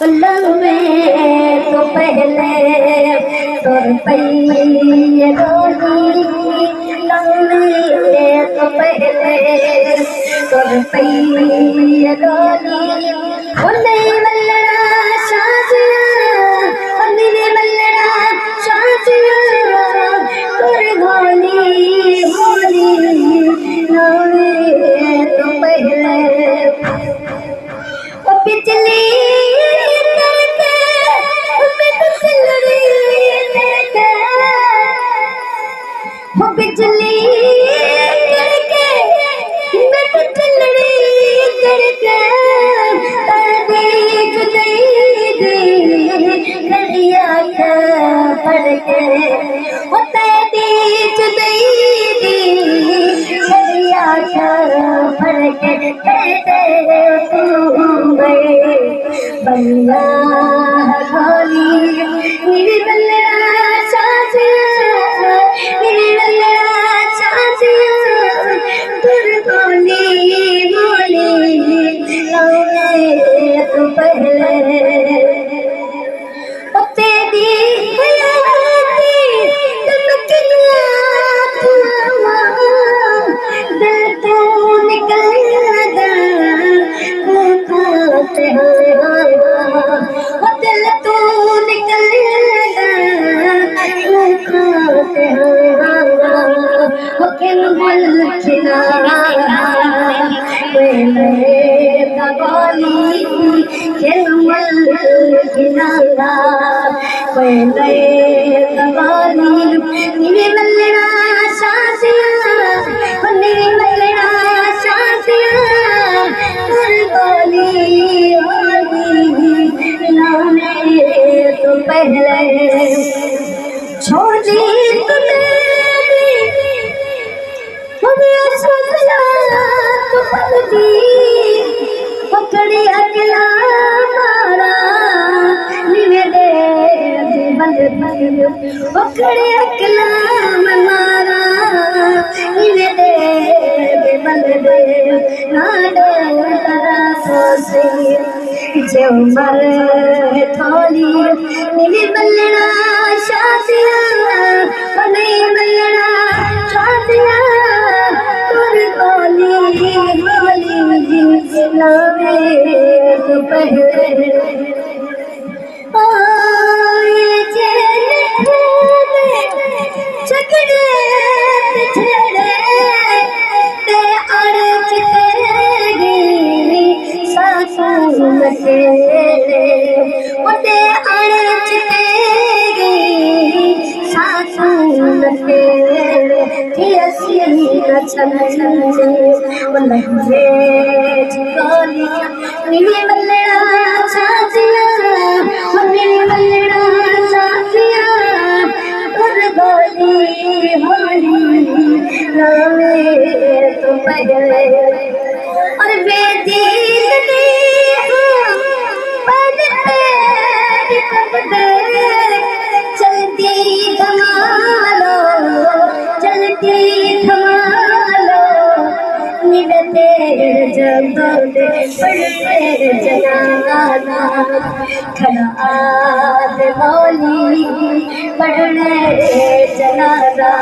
पल्लव में तो पहले तो रुपये डोली, लव में तो पहले तो रुपये डोली। ओले मल्लड़ा शादिया, ओले मल्लड़ा शादिया, तुर भोली भोली, लव में तो पहले। ओ बिजली बिजली करके मैं तो चलड़ी करके तारीख दे दे कड़िया का पड़ के वो तारीख दे दे कड़िया का पड़ के तेरे तू गए बल्ला गोली मेरी बल्ला साजिया पकड़े कलाम मारा इने दे बल दे नाडो तरा से जे उमर थोली नीली बल्लड़ा शादिया बने बल्लड़ा शादिया तुर गोली गोली जिलावे तो पहले खड़ा बोली पढ़ने जनाजा।